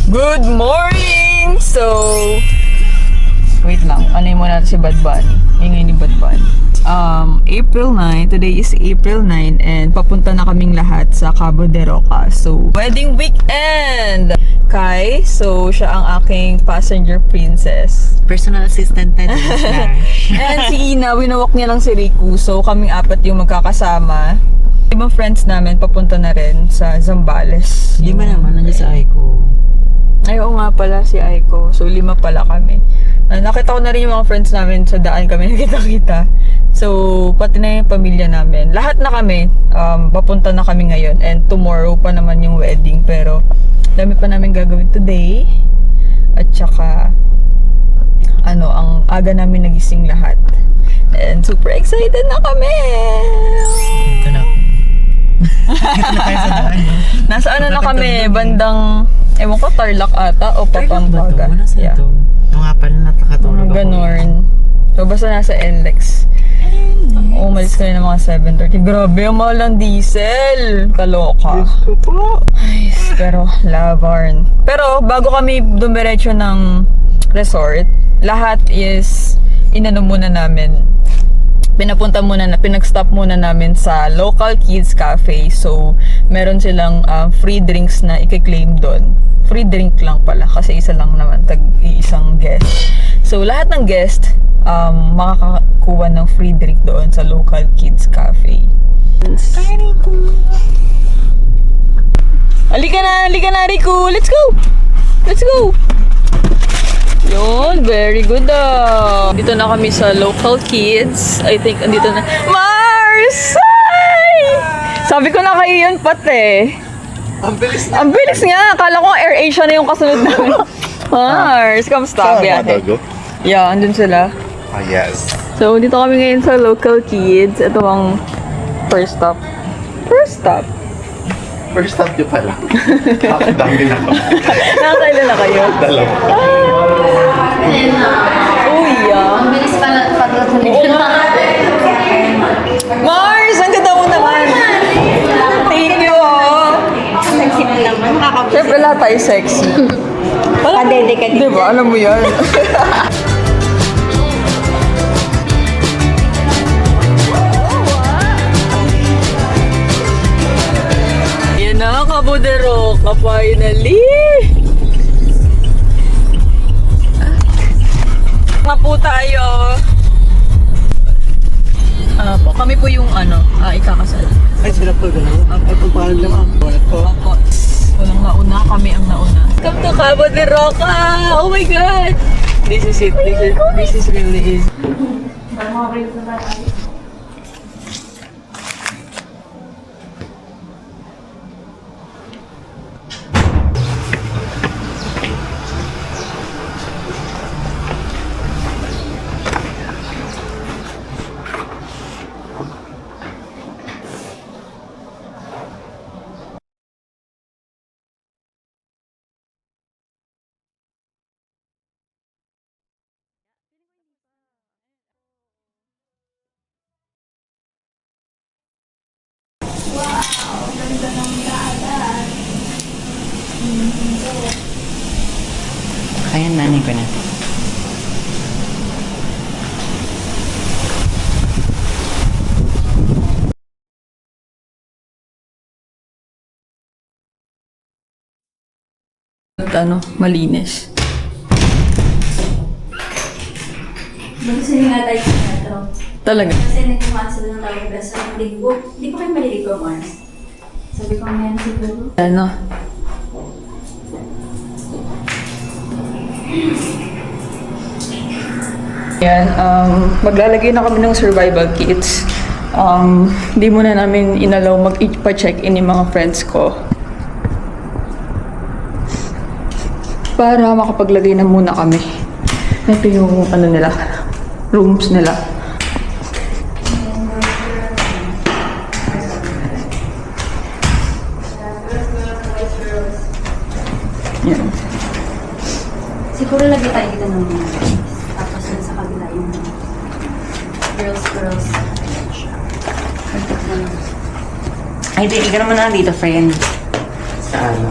Good morning! So, wait lang. Ano yung muna natin si Bad Bunny? Ingay ni Bad Bunny. April 9. Today is April 9 and papunta na kaming lahat sa Cabo de Roca. So, wedding weekend! Kai, so siya ang aking passenger princess. Personal assistant na din. And si Ina, winawak niya lang si Riku. So, kaming apat yung magkakasama. Ibang friends namin papunta na rin sa Zambales. Hindi mo naman, nandiyan sa Aiko. Ay, oo nga pala si Aiko. So, 5 pala kami. Nakita ko na rin yung mga friends namin sa daan kami nakita-kita. So, pati na yung pamilya namin. Lahat na kami. Papunta na kami ngayon. And tomorrow pa naman yung wedding. Pero, dami pa namin gagawin today. At saka, ang aga namin nagising lahat. And super excited na kami! Ito na. Ito na tayo sa daan. Nasa ano na kami, bandang, ewan ko, Tarlac ata o Pampanga. Yeah. Yung nga pala natakatulog ako. Ganon. So, basta nasa NLEX. Umalis kami ng mga 7:30. Grabe, ang mahal ng diesel. Kaloka. Ay, pero, labarn. Pero, bago kami dumiretso ng resort, lahat is, muna namin. Pinag-stop muna namin sa local kids cafe. So, meron silang free drinks na i-claim doon. Free drink lang pala kasi isa lang naman, tag-iisang guest. So, lahat ng guest, makakakuha ng free drink doon sa local kids cafe. Halika na, Riku! Let's go! Let's go! Yun, very good Dito na kami sa local kids. I think, andito na. Mars! Ay! Sabi ko na kayo yun, pati. Ang bilis nga. Akala ko Air Asia na yung kasunod namin. Mars, kamusta? Yeah, andun sila. Yes. So, dito kami ngayon sa local kids. Ito ang first stop. First stop nyo pala. Dami na kami. Nakakailan na kayo? Dalawa. Uy, Ang bilis pala pagdating. Mars, ang ganda mo naman. Thank you, Sexy mo naman. Siyempre, lahat tayo sexy. Padede ka dito. Diba? Alam mo yan. Yan na, Cabo de Roca, finally! Nga po tayo. Kami po yung ikakasal. Ay, sila po gano'n. Ay, pagpalag naman. Opo. Walang nauna, kami ang nauna. Come to Cabo de Roca! Oh my God! This is it. This is really it. Kaya nanay ko na. Malinis. Gusto niyo nga tayo sa metro. Talaga. Kasi nag-cancel ng tawag sa linggo. Hindi pa kayo maliligo, Mars. Sabi ko ngayon siguro. Yan, maglalagay na kami ng survival kits. Hindi muna namin inalaw mag-pa-check-in yung mga friends ko. Para makapaglagay na muna kami. Ito yung nila, rooms nila. Yan. Siguro lagi tayo dito ng tapos dun sa kabila yung girls. Ay, di, ikaw naman na dito, friend. Sa ano?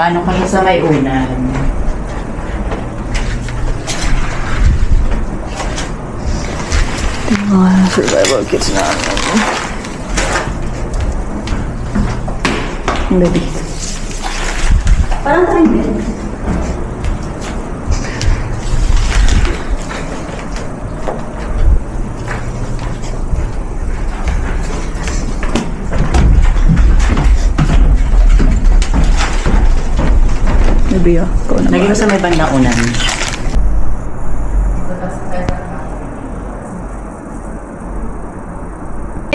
Ano kayo sa may unan? Mga survival kits na Baby. Parang triangle. Maybe ikaw na. Lagi mo sa may bandang unan.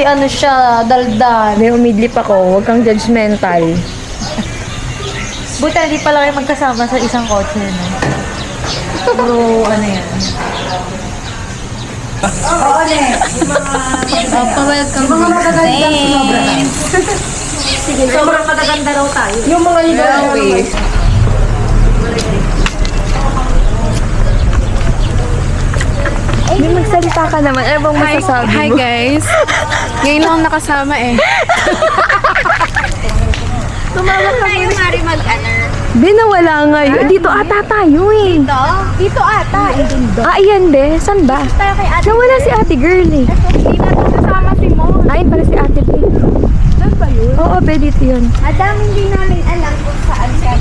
Ano siya, daldal. May umidlip ako, huwag kang judgmental. Buta, hindi pala kayo magkasama sa isang kotse, no? Puro, ano yan? Oo, ne. Pa-welcome. Mga magagandang sobra. Sige, sobrang magaganda raw tayo. Yung mga giveaway. May magsalita ka naman. Ano bang masasabi mo? Hi guys! Ngayon lang ako nakasama eh. Tumama ka Tayo, Mari, mag-ano. Binawala ngayon. Dito ata tayo eh. Dito ata. Ah, iyan be. San ba? Tayo kay ate. Nawala si ate girl eh. Hindi natin kasama si Mo. Ayun pala si ate be. Saan ba yun? Oo, be. Dito yun. Madami hindi namin alam kung saan siya.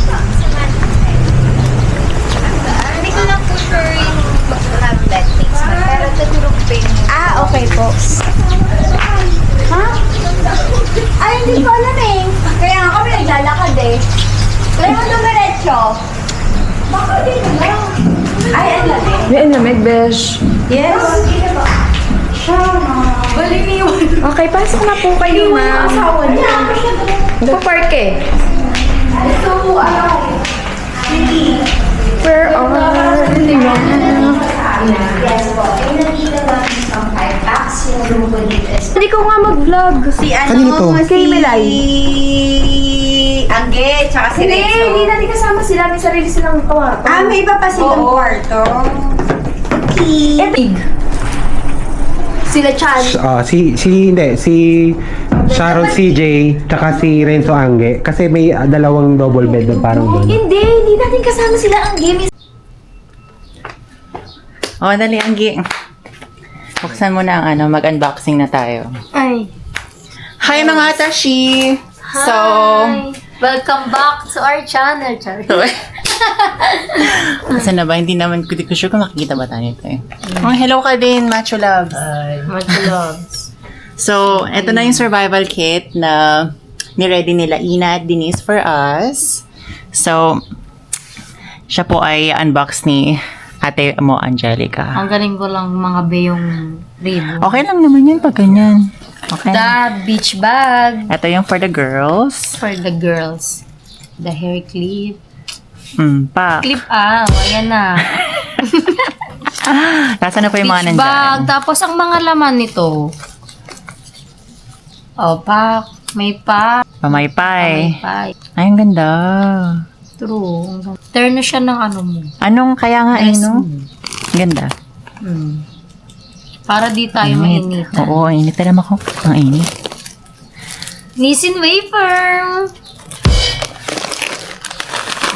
Hindi ko lang po sure yung mag-blood mix na. Pero tutulog pa yun. Ah, okay po. Ha? Ay, hindi ko alam eh. Kaya nga kami naglalakad eh. Kaya nga dumiretso. Baka dito na. Ay, ang lamig. Yan, lamig, besh. Yes. Okay, pasok na po kayo, ma'am. Asawa niya. Magpa-park eh. Ito, ano? Where are you? Yes po. Yung nandito namin sa 5 packs, yung grupo dito is Hindi ko nga mag-vlog. si ano, Kanino to? Kay Melay. Angge, tsaka si Hindi, Renzo. hindi natin kasama sila. May sarili silang kawarto. Ah, may iba pa silang kwarto. Etig. Sila Chan. Si Sharon CJ, tsaka si Renzo Angge. Kasi may dalawang double bed na parang doon. Hindi natin kasama sila ang game. Dali, Anggi. Buksan mo na ang mag-unboxing na tayo. Ay. Hi mga Tashi! So, Welcome back to our channel, Char. saan na ba? Hindi ko sure kung makikita ba tayo ito eh. Hello ka din, Macho Loves. Mag-loves. So, ito na yung survival kit na ni-ready nila Ina at Denise for us. So, siya po ay unbox ni ate mo, Angelica. Ang galing ko lang mga beyong ribo. Okay lang naman yan pag ganyan. Okay. The beach bag Ito yung for the girls. for the girls. The hair clip. Pa. Clip ayan na. Nasaan na po yung mga Beach bag. nandyan? Tapos ang mga laman nito. Pack. May pack. Pamaypay. May Ay, ang ganda. True. Turn na siya ng ano mo. Anong kaya nga Dress no? mo. Ganda. Para di tayo mainitan. Oo, init na naman ako. Ang init. Nissin wafer.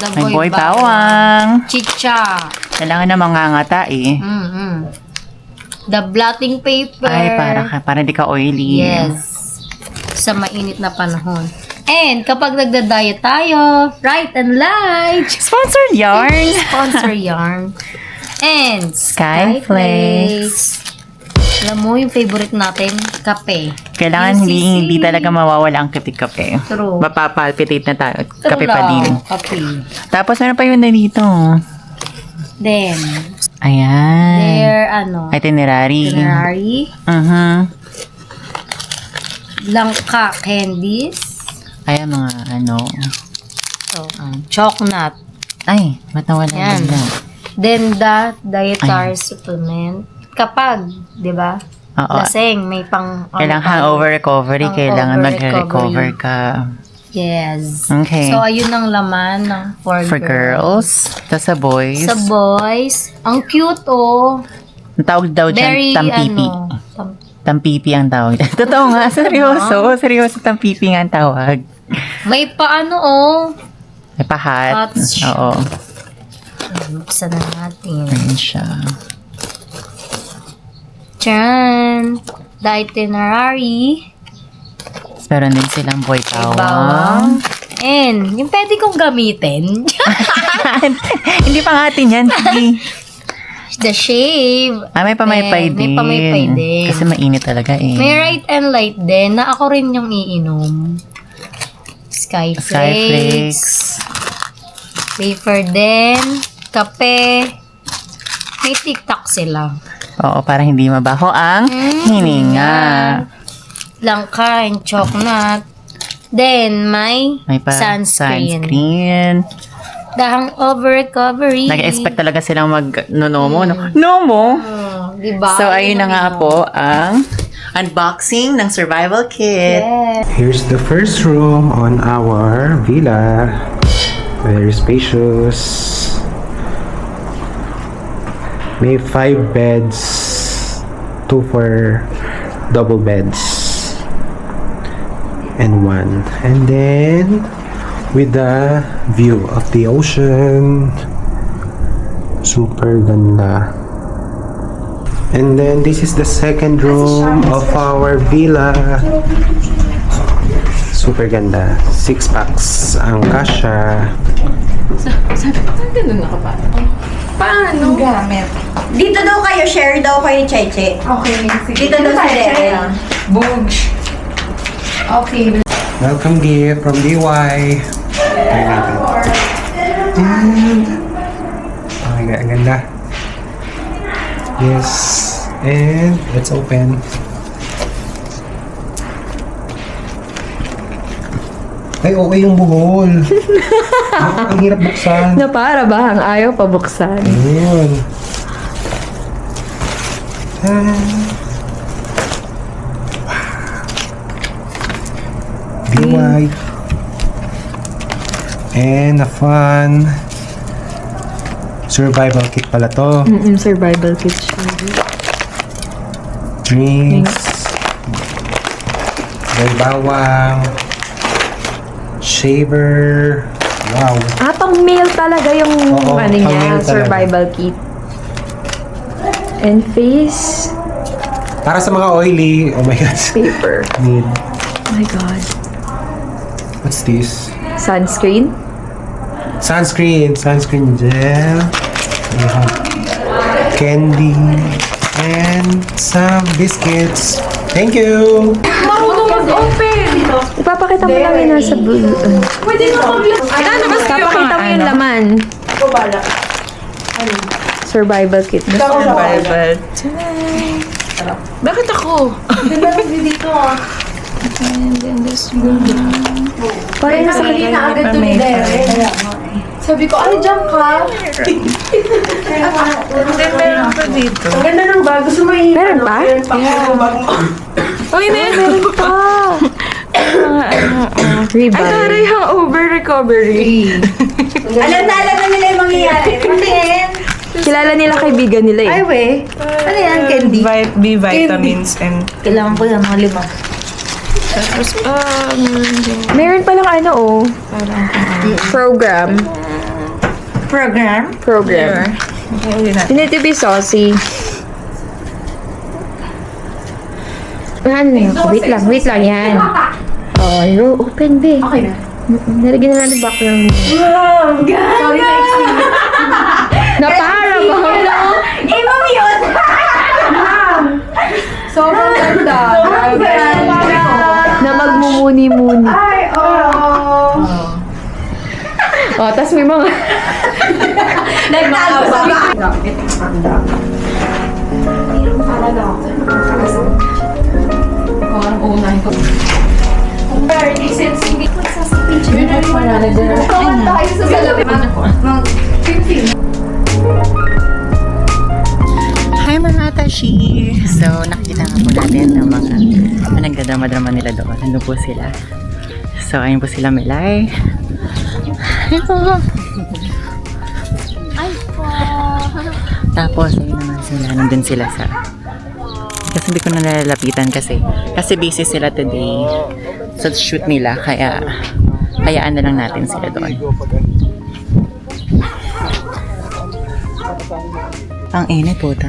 The May boy bawang. Chicha. Kailangan na mangangata eh. The blotting paper. Ay, para di ka oily. Yes. Sa mainit na panahon. And kapag nagda-diet tayo, right and light. Sponsored yarn. Sponsor yarn. And Skyflakes. Alam mo, yung favorite natin, kape. Kailangan UCC. hindi talaga mawawala ang kape-kape. True. Mapapalpitate na tayo. True Kape pa lang. din. Kape. Tapos meron pa yun na dito. Then, Ayan. their, Itinerary. itinerary, langka candies, Ayan mga so, chocolate. Ay, ba't nawala Yan. yun lang? Then, the dietary supplement. Kapag, di ba? Oo. Laseng, may pang... Kailangan hangover recovery. Kailangan Hangover magre-recover ka. Yes. Okay. So, ayun ang laman ng for girls. Tapos sa boys. Sa boys, ang cute oh. Ang tawag daw dyan, Very, tampipi. Tampipi ang tawag. Totoo nga, seryoso. Seryoso, tampipi nga ang tawag. May paano, oh. May pahat. Hats. Oo. Buksan na natin. Ayan siya. Tiyan. The itinerary. Meron din silang boy Bawang. bawang. And, yung pwede kong gamitin. Hindi pang atin yan. Sige. The shave. May pamaypay And din. may pamaypay din. Kasi mainit talaga eh. May right and light din na ako rin yung iinom. Skyflakes. Skyflakes. Wafer din. Kape. May TikTok sila. Oo, para hindi mabaho ang hininga. Langka and chocolate. Then, may sunscreen. The hangover recovery. Nag-expect talaga silang mag-nomo, no? Nomo! Diba? So, ayun na nga po ang unboxing ng survival kit. Here's the first room on our villa. Very spacious. May 5 beds. 2 for double beds. And 1. And then, with the view of the ocean. Super ganda. And then, this is the second room of our villa. Super ganda. 6 packs ang kasha. Dito daw kayo, share daw kayo ni Cheche. Okay, dito daw sa Cheche. Welcome gift from DY. Tayo natin. And, oh my God, ang ganda. Yes. And, let's open. Ay, okay yung buhol. Ang hirap buksan. Na para ba ang ayaw pabuksan? Ayun. DY. And a fun survival kit pala to. Survival kit siya. Drinks. May bawang. Shaver. Wow. Pang meal talaga yung Oo, ano niya, pang-meal talaga. survival kit. And face Para sa mga oily, oh my God. paper. Need. Oh my God. What's this? Sunscreen. Sunscreen gel. We have candy and some biscuits. Thank you. Ipapakita mo lang yung nasa blue. Ipapakita mo yung laman. Survival kit. Survival. Bakit ako? Parang nasa kanina agad to ni Sabi ko, ay, dyan ka. Hindi, meron pa dito. Ang ganda ng bag. Gusto mo yung Meron pa? Uy, meron pa. Rebound. Taray, hangover recovery. alam na nila yung mangyayari. Patingin. Kilala nila kaibigan nila eh. Ay, we. Ano yan, candy? B vitamins and... Kailangan ko yan, mga 5. Tapos, Meron palang ano oh. Program. Here. You need to be saucy. Ano, wait lang yan. Oh, you open be. Okay na. Nalagyan na natin background. Oh, God. Sorry, Lexi. Na para ba? Ma'am yun. Sobrang ganda. Na magmumuni-muni. Ay, Oh, tas may mga... Nagtago sa ba? Hi mga Tashi! So, nakikita nga po natin ang mga nagdadrama-drama nila doon. Nandun po sila. So, ayun po sila Melay. Ito. Tapos, ayun naman sila. Nandun sila sa Kasi hindi ko na nalalapitan kasi busy sila today sa shoot nila, kaya hayaan na lang natin sila doon. Ang init po ta.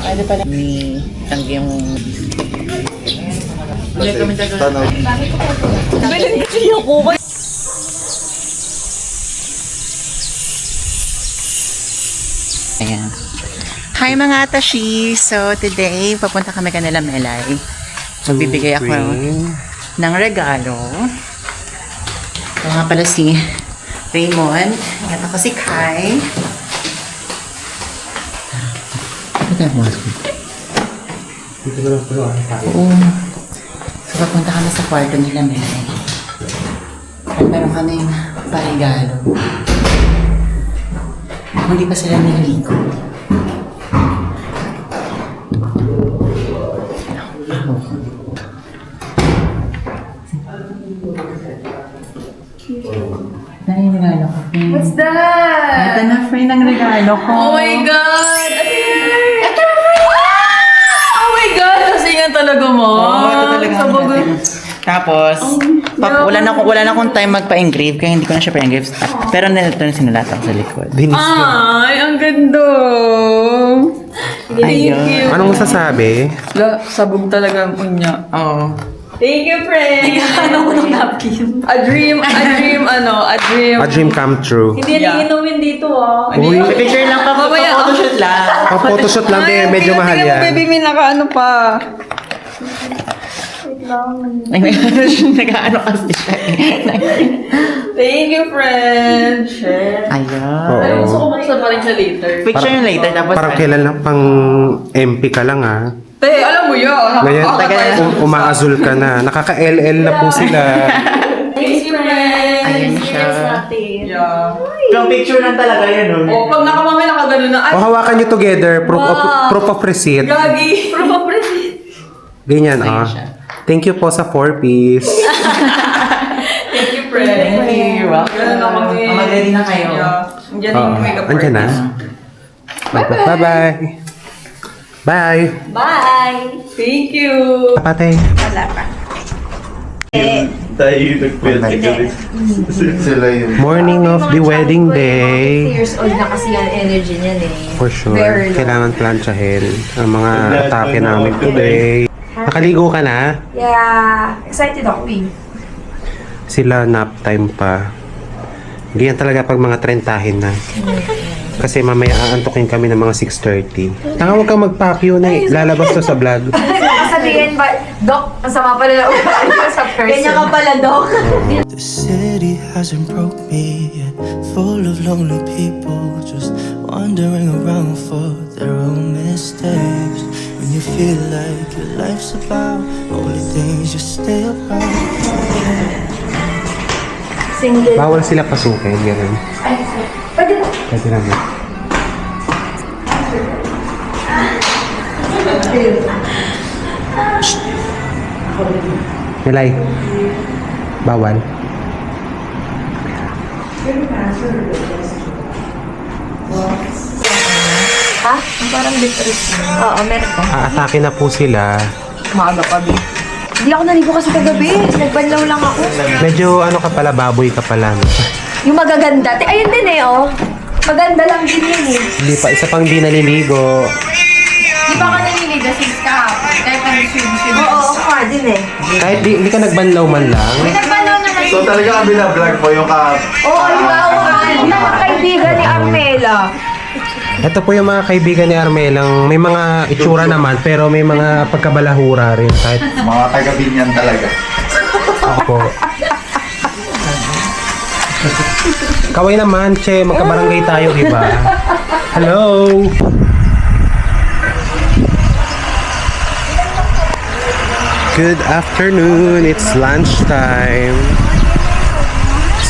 Ano pala ni Tanggi yung ayan. Hi mga Tashi! So today, papunta kami kanila Melay. Magbibigay ako ng regalo. Ito nga pala si Raymond. At ako si Kai. Oo. So papunta kami sa kwarto nila Melay. At meron kaming parigalo. Hindi pa sila niligo. Dahil regalo ko. What's that? Ito na, friend, ang regalo ko. Oh my God! Oh my God! Kasi yan talaga mo. Oo, ito talaga ang natin. Tapos, wala na akong time magpa-engrave, kaya hindi ko na siya pa-engrave. Pero ito na sinulat ako sa likod. Dinis yun. Ay, ang ganda! Thank Ayun. you. Anong masasabi? Sabog talaga ang unya. Oo. Thank you, friend! Ano ko ng napkin? A dream A dream come true. Hindi na inumin dito ah. Uy, Picture lang pa, photoshoot lang. pang photoshoot lang din, medyo mahal Tingnan mo, yan. baby, may naka-ano pa. Ay, may nag-ano kasi siya. Thank you, friend. Share. Ayun. Gusto Oo. ko buksan pa rin siya later. Picture yung later, tapos Parang kailan lang, pang MP ka lang ah. Te, alam mo yun. Ngayon, Nakakatawa. umaazul ka na. Nakaka-LL na po sila. Thank you, friend. ayun siya. Yeah. Yung picture lang talaga yun. Oh, pag nakamami nakagano na. Ay, O hawakan nyo together, proof of receipt. gagi. Proof of receipt. Ganyan ah. Thank you po sa 4-piece. Thank you, friend. Thank you. Ganun na kami. Mag-ready na kayo. Yeah. Andiyan Oo, yung makeup andyan na. Bye-bye. Bye. Bye. Thank you. Kapatay. Tayo yung nagpwede. Sila yung... Morning of the wedding day. Years old na kasi yan, energy niyan eh. For sure. Very low. Kailangan planchahin ang mga atake namin today. Nakaligo ka na? Yeah, excited ako eh. Sila nap time pa. Ganyan talaga pag mga 30 na. Kasi mamaya aantukin kami ng mga 6:30. Tanga, huwag kang mag-pakyo na eh. Lalabas to sa vlog. Sabihin ba, Doc, masama pala na ugali ko sa person. Ganyan ka pala, Doc. The city hasn't broke me yet, full of lonely people just wandering around for their own mistakes. When you feel like your life's about only things you stay about. Single. Bawal sila pasukin, gano'n. Pwede naman. Nilay. Bawal. Ha? Parang depressed. Oo, meron ko. Aatake na po sila. Maaga pa, babe. Hindi ako naligo kasi kagabi. Nagbanlaw lang ako. Medyo ano ka pala, baboy ka pala. No? Yung magaganda. Ayun din eh, oh. Maganda lang din yun eh. Hindi pa, isa pang di naliligo. Di ba ka naniligo since kahapon? Kahit nag-swim-swim. Oo, ako nga din eh. Kahit di ka nagbanlaw man lang. Nagbanlaw na lang. So talaga kami na-vlog po yung Oo, di ba? Yung mga kaibigan ni Armela. Ito po yung mga kaibigan ni Armelang. May mga itsura naman, pero may mga pagkabalahura rin. Kahit mga taga-binyan talaga. ako po. Kaway naman, che. Magkabarangay tayo, iba. Hello! Good afternoon. It's lunchtime.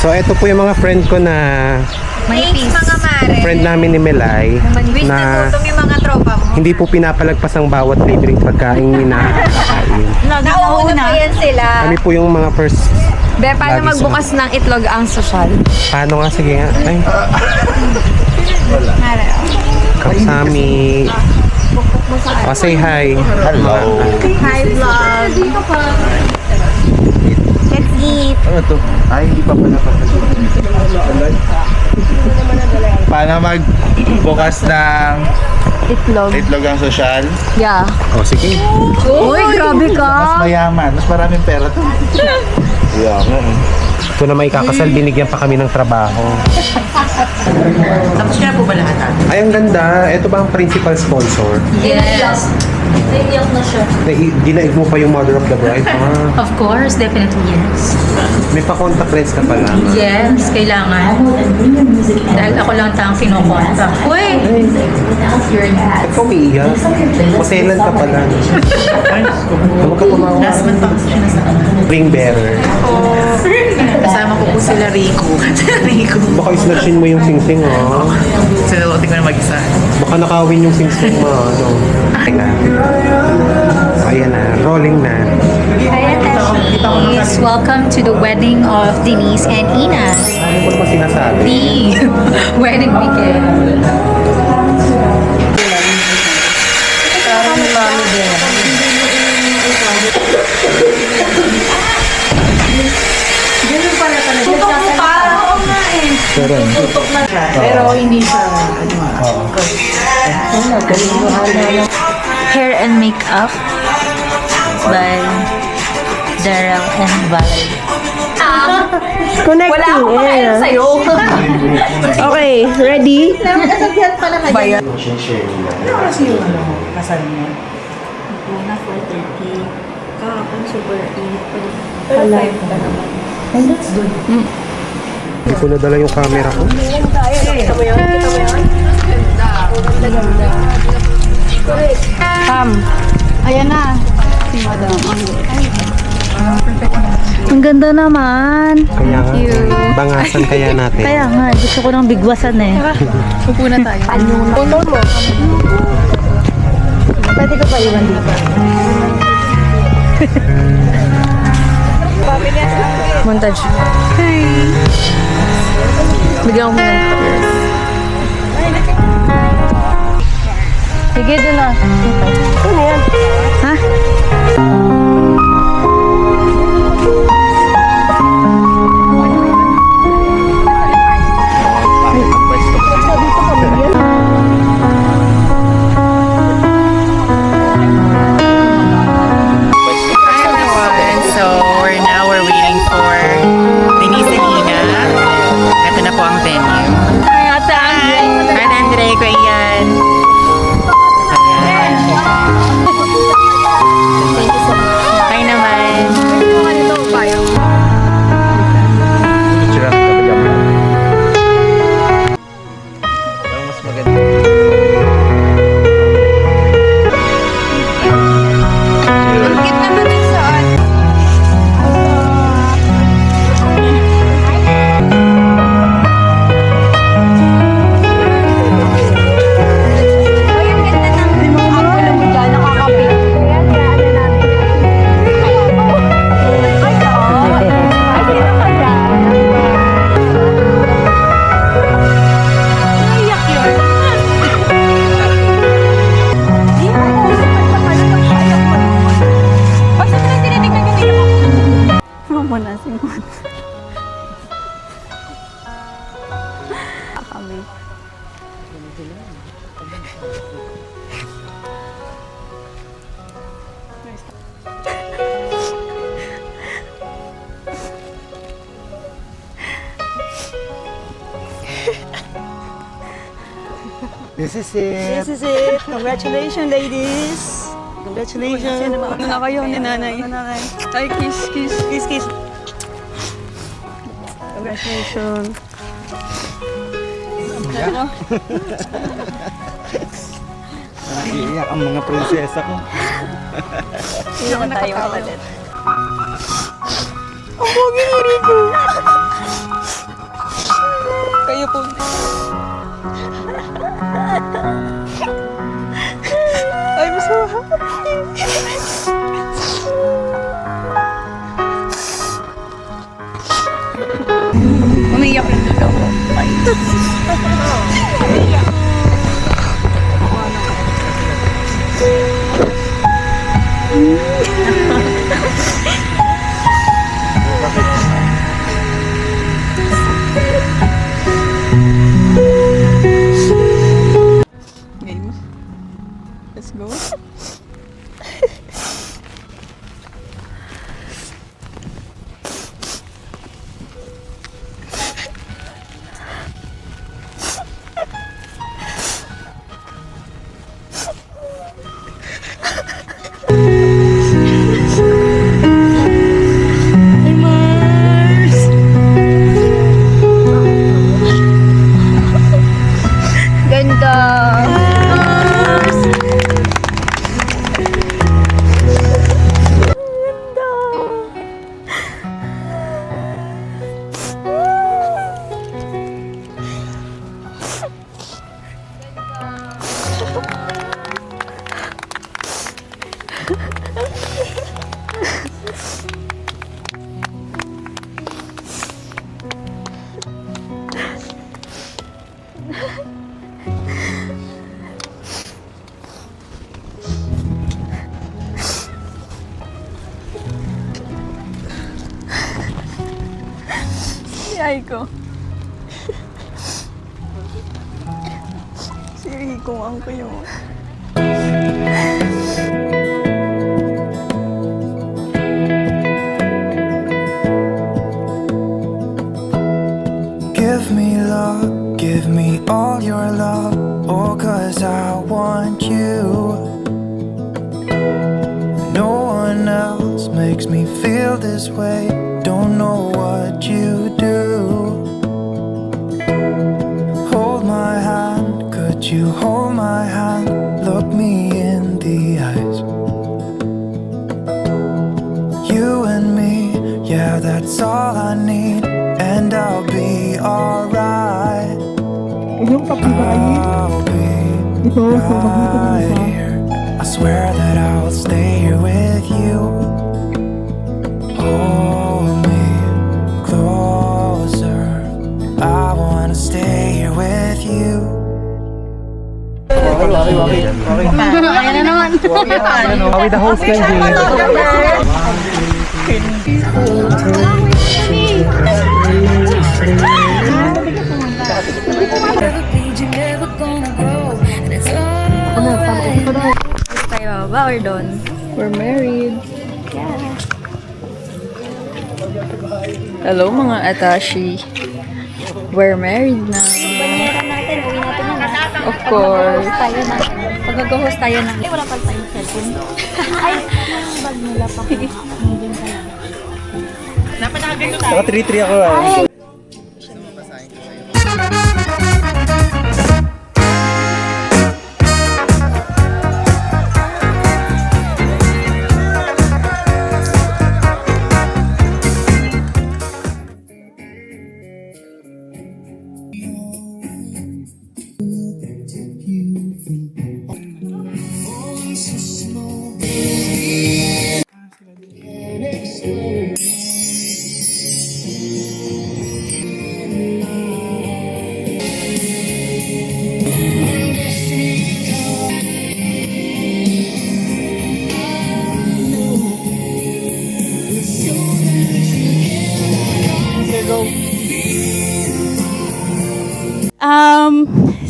So, ito po yung mga friend ko na Thanks mga mare. friend namin ni Melay Wish na na gutom yung mga tropa mo. hindi po pinapalagpas ang bawat libreng pagkain nakakain. Nauna pa yan sila. Kami po yung mga first. Be, paano Lagi magbukas ng itlog ang sosyal? Paano nga? Sige nga. Ay, Mare. Kapsami. Say hi. Hello. Hi vlog. Let's eat. Ano to? Ay, hindi pa pala Paano magbukas ng itlog ang sosyal? Yeah. Oh, sige. Uy, grabe ka. Mas mayaman. Mas maraming pera to. Yaman. Ito na may kakasal, binigyan pa kami ng trabaho. Tapos kaya po ba lahat? Ay, ang ganda. Ito ba ang principal sponsor? Yes. Naiiyak na siya. Dinaig mo pa yung mother of the bride? Ah, Of course, definitely yes. may pa-contact lens ka pala. Yes, kailangan. Dahil ako lang tang kinokonta. Uy! Ba't ka umiiyak? Maselan ka pala. Huwag ka tumawa. Last month pa kasi siya nasa Ring bearer. Kasama ko po sila Rico. Rico. Baka snatchin mo yung sing-sing, oh. So, tingnan na mag-isa. Baka nakawin yung sing-sing mo, ano. Teka. Ayan na, rolling na. Hi, Atesh. Welcome to the wedding of Denise and Ina. Ano mo naman sinasabi? The wedding weekend. Pero hindi siya, Hair and makeup by Daryl and Valerie. Connecting. Wala akong makain sa'yo. Okay, ready? Una 4:30. Kahapon super init pa rin. Pero 5 pa naman. And that's good. Hindi ko nadala yung camera ko. Ayan na. Ang ganda naman. Kaya nga, bangasan kaya natin. Kaya nga, gusto ko ng bigwasan eh. Upo na tayo. Pwede ko pa iwan dito. Montage. Hi. Bigyan ko muna. Sige, doon na. Ano yan? Ha? So, we're waiting for Denise and Ina. Ito na po ang venue. Hi, Ate Andre. Kuya Ian. Ayan. Hi naman. Mas maganda. Bakit naman ang suot? Ay, ang ganda ng angulo mo dyan. Nakakapit. Kaya ano natin. Ay, oo. Ay, sino ka dyan? Naiyak yun. Di ba? Pagpapalo ng payak mo naman. Basta na tinitignan yung ilo mo. Mama na, singot. Kami. This is it. This is it. Congratulations, ladies. Congratulations. Ano na kayo ni nanay? Ay, kiss, kiss. Kiss, kiss. Congratulations. Iiyak ang mga prinsesa ko. Sino ka tayo ulit? Ang pogi ni Rico. Kayo niyo po. I'm so happy. Umiyak na dito ako. Game. Let's go. Si Aiko. Si Rico ang ko yun. Give me love, give me all your love. Oh, 'cause I want you. No one else makes me feel this way. Don't know what you do. Hold my hand, could you hold my hand? Look me in the eyes. You and me, yeah, that's all I need. And I'll be alright. I'll be right here. I swear that I'll stay here with you. Hold me closer. I wanna stay here with you. With the host ka, Tayo ba or doon? We're married. Hello mga atashi. We're married na. Bayaran natin, uwi natin na. Of course. Tayo na. Pag-host tayo ng... Wala pala tayong cellphone. Ay, ang bag nila pa. Moving tayo. Naka 3-3 ako ah.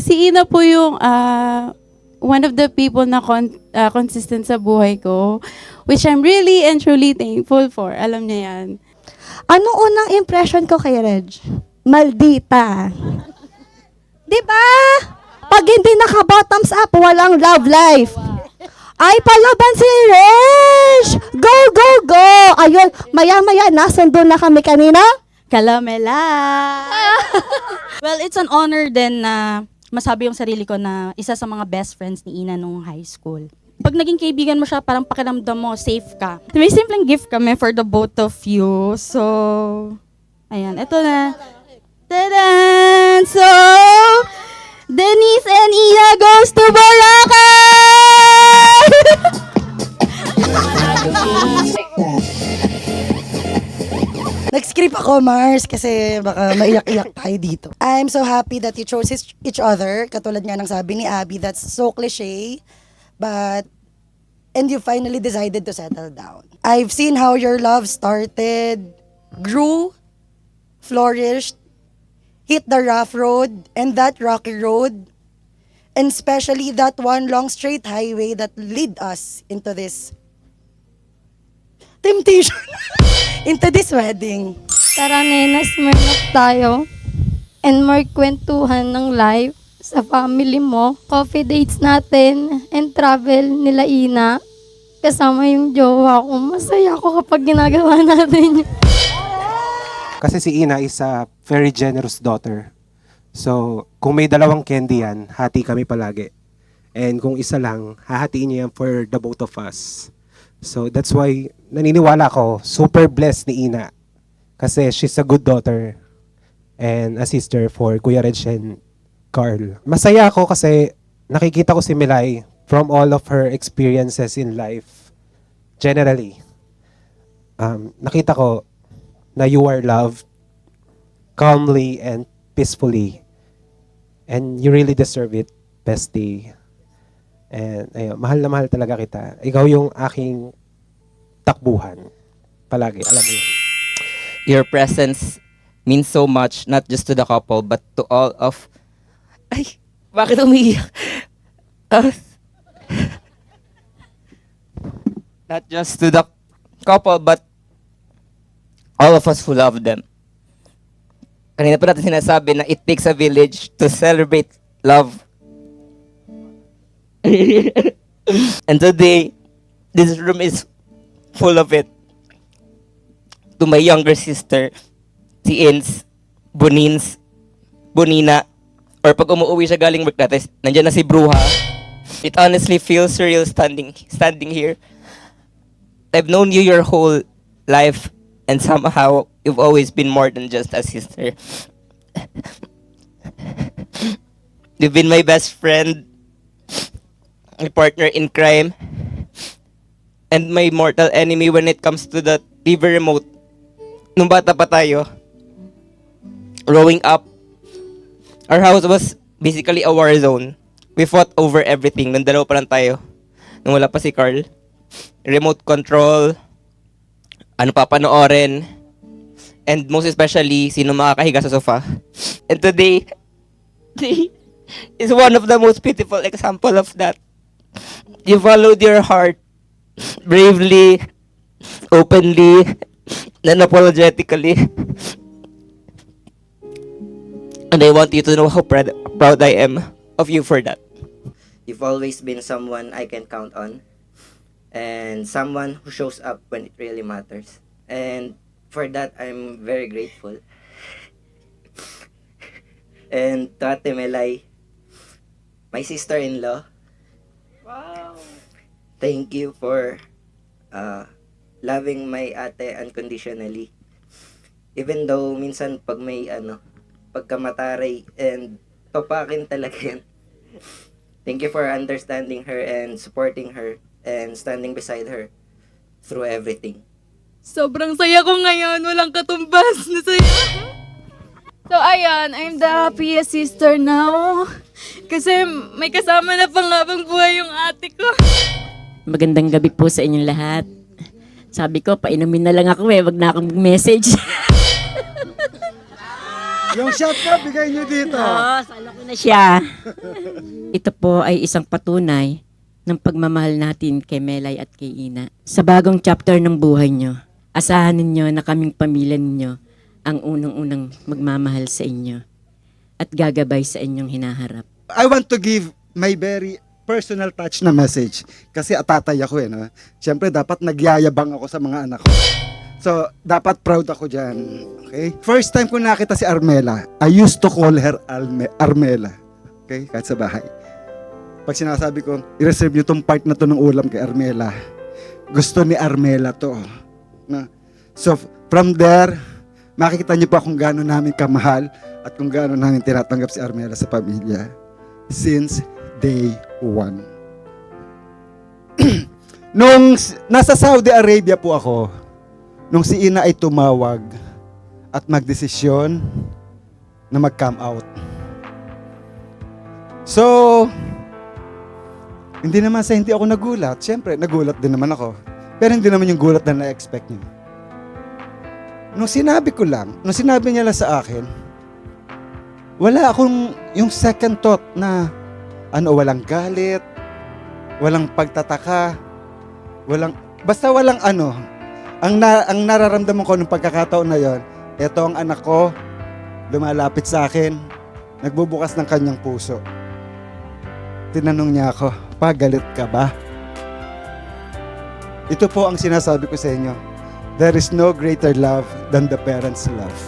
Si Ina po yung one of the people na consistent sa buhay ko, which I'm really and truly thankful for. Alam niya yan. Ano unang impression ko kay Reg? Maldita. Diba? Pag hindi naka-bottoms up, walang love life. Ay, palaban si Reg! Go, go, go! Ayun, maya-maya, nasundo na kami kanina. Kalamela! Well, it's an honor din na masabi yung sarili ko na isa sa mga best friends ni Ina nung high school. Pag naging kaibigan mo siya, parang pakiramdam mo, safe ka. May simpleng gift kami for the both of you. So, ayan, eto na. Tadaan! So, Denise and Ina goes to Boracay! Nag-script ako, Mars, kasi baka maiyak-iyak tayo dito. I'm so happy that you chose each other. Katulad nga ng sabi ni Abby, that's so cliche. And you finally decided to settle down. I've seen how your love started, grew, flourished, hit the rough road, and that rocky road, and especially that one long straight highway that lead us into this temptation, into this wedding. Tara, Nena, Smirnoff tayo. And more kwentuhan ng life sa family mo. Coffee dates natin and travel nila Ina. Kasama yung jowa ko. Masaya ako kapag ginagawa natin yun. Kasi si Ina is a very generous daughter. So, kung may dalawang candy yan, hati kami palagi. And kung isa lang, hahatiin niya yan for the both of us. So, that's why naniniwala ko, super blessed ni Ina. Kasi she's a good daughter and a sister for Kuya Reg and Carl. Masaya ako kasi nakikita ko si Milay from all of her experiences in life. Generally, nakita ko na you are loved calmly and peacefully. And you really deserve it, bestie. And ayun, mahal na mahal talaga kita. Ikaw yung aking takbuhan. Palagi, alam mo yun. Your presence means so much, not just to the couple, but to all of... Ay, bakit umiiyak? Not just to the couple, but all of us who love them. Kanina pa natin sinasabi na it takes a village to celebrate love. And today, this room is full of it. To my younger sister, si Ins, Bonina, or pag umuwi siya galing work natin, nandiyan na si Bruha. It honestly feels surreal standing here. I've known you your whole life, and somehow you've always been more than just a sister. You've been my best friend, my partner in crime, and my mortal enemy when it comes to the TV remote. Nung bata pa tayo, growing up, our house was basically a war zone. We fought over everything. Nung dalawa pa lang tayo. Nung wala pa si Carl. Remote control, ano papanoorin, and most especially, sino makakahiga sa sofa. And today is one of the most beautiful example of that. You followed your heart bravely, openly, unapologetically. And I want you to know how proud I am of you for that. You've always been someone I can count on, and someone who shows up when it really matters. And for that, I'm very grateful. And to Ate Melay, my sister-in-law, wow, thank you for loving my ate unconditionally. Even though minsan pag may pagkamataray and papakin talaga yan. Thank you for understanding her and supporting her and standing beside her through everything. Sobrang saya ko ngayon. Walang katumbas na saya. So, ayan. I'm the happiest sister now. Kasi may kasama na panghabang buhay yung ate ko. Magandang gabi po sa inyong lahat. Sabi ko, painumin na lang ako wag na akong message. Yung shot po, bigay nyo dito. Oo, sala ko na siya. Ito po ay isang patunay ng pagmamahal natin kay Melay at kay Ina. Sa bagong chapter ng buhay nyo, asahan ninyo na kaming pamilya ninyo ang unang-unang magmamahal sa inyo at gagabay sa inyong hinaharap. I want to give my very personal touch na message. Kasi atatay ako no? Siyempre, dapat nagyayabang ako sa mga anak ko. So, dapat proud ako dyan. Okay? First time ko nakita si Armela, I used to call her Armela. Okay? Kahit sa bahay. Pag sinasabi ko, i-reserve nyo tong part na to ng ulam kay Armela. Gusto ni Armela to. No? So, from there, makikita niyo pa kung gaano namin kamahal at kung gaano namin tinatanggap si Armela sa pamilya since day 1. Nung nasa Saudi Arabia po ako, nung si Ina ay tumawag at magdesisyon na mag-come out. So, hindi naman sa hindi ako nagulat. Siyempre, nagulat din naman ako. Pero hindi naman yung gulat na na-expect niyo. Nung sinabi niya lang sa akin, wala akong yung second thought na walang galit, walang pagtataka, basta walang ang nararamdaman ko nung pagkakataon na yon, eto ang anak ko, lumalapit sa akin, nagbubukas ng kanyang puso. Tinanong niya ako, "Pagalit ka ba?" Ito po ang sinasabi ko sa inyo. There is no greater love than the parents' love.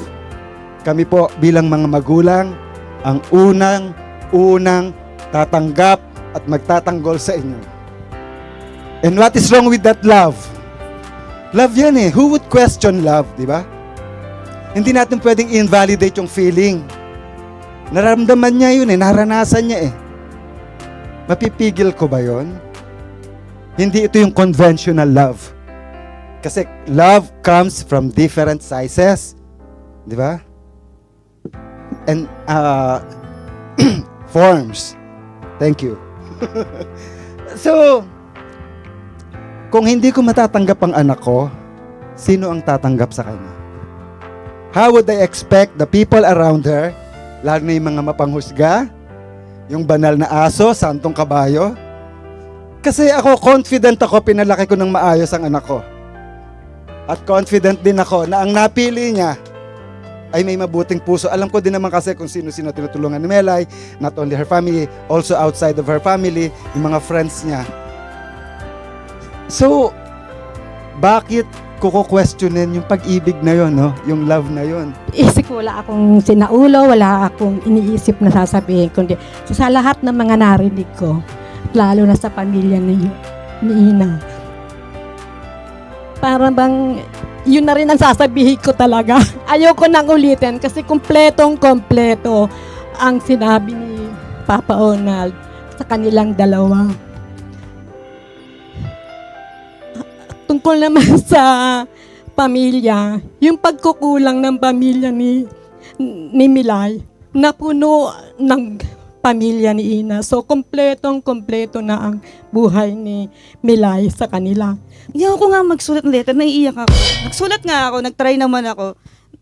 Kami po bilang mga magulang, ang unang tatanggap at magtatanggol sa inyo. And what is wrong with that love? Love yan eh. Who would question love, di ba? Hindi natin pwedeng invalidate yung feeling. Nararamdaman niya yun eh, naranasan niya eh. Mapipigil ko ba yon? Hindi ito yung conventional love. Kasi love comes from different sizes. Di ba? And forms. Thank you. So, kung hindi ko matatanggap ang anak ko, sino ang tatanggap sa kanya? How would I expect the people around her, lalo na yung mga mapanghusga, yung banal na aso, santong kabayo? Kasi ako, confident ako, pinalaki ko ng maayos ang anak ko. At confident din ako na ang napili niya ay may mabuting puso. Alam ko din naman kasi kung sino-sino tinutulungan ni Melay, not only her family, also outside of her family, yung mga friends niya. So, bakit questionin yung pag-ibig na yon, no? Yung love na yon? Isip ko, wala akong sinaulo, wala akong iniisip na sasabihin, kundi sa lahat ng mga narinig ko, lalo na sa pamilya ni Ina. Para bang, yun na rin ang sasabihin ko talaga. Ayoko nang ulitin kasi kompletong-kompleto ang sinabi ni Papa Ronald sa kanilang dalawa. Tungkol naman sa pamilya, yung pagkukulang ng pamilya ni Milay, napuno ng pamilya ni Ina. So, kompletong-kompleto na ang buhay ni Milay sa kanila. Hindi ako nga magsulat ng letter, naiiyak ako. Nagsulat nga ako, nagtry naman ako.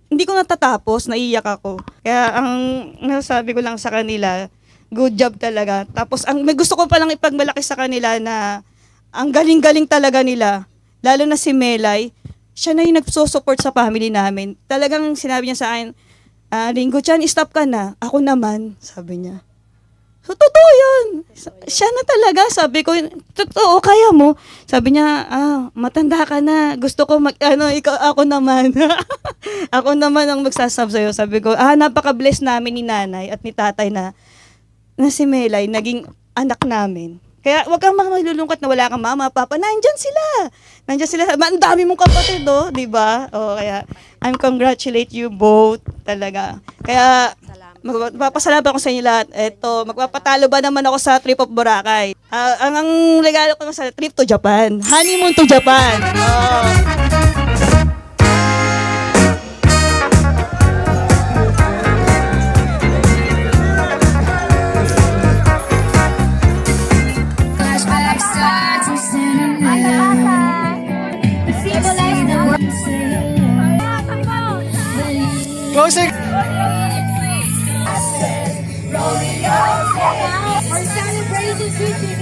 Hindi ko natatapos, naiiyak ako. Kaya ang nasabi ko lang sa kanila, good job talaga. Tapos ang may gusto ko palang ipagmalaki sa kanila na ang galing-galing talaga nila. Lalo na si Melay, siya na yung nagsusupport sa family namin. Talagang sinabi niya sa akin, Ringo Chan, stop ka na. Ako naman, sabi niya. So, totoo yun. Siya na talaga. Sabi ko, totoo, kaya mo. Sabi niya, matanda ka na. Gusto ko ako naman. Ako naman ang magsasab sa'yo. Sabi ko, napaka-bless namin ni nanay at ni tatay na si Melay, naging anak namin. Kaya wag kang malulungkot na wala kang mama, papa. Nandyan sila. Ang dami mong kapatid, di ba? Kaya, I'm congratulate you both. Talaga. Kaya, magpapasalamat ako sa inyo lahat. Eto, magpapatalo ba naman ako sa trip of Boracay? Ang regalo ko sa trip to Japan. Honeymoon to Japan. Closing! We're celebrating 50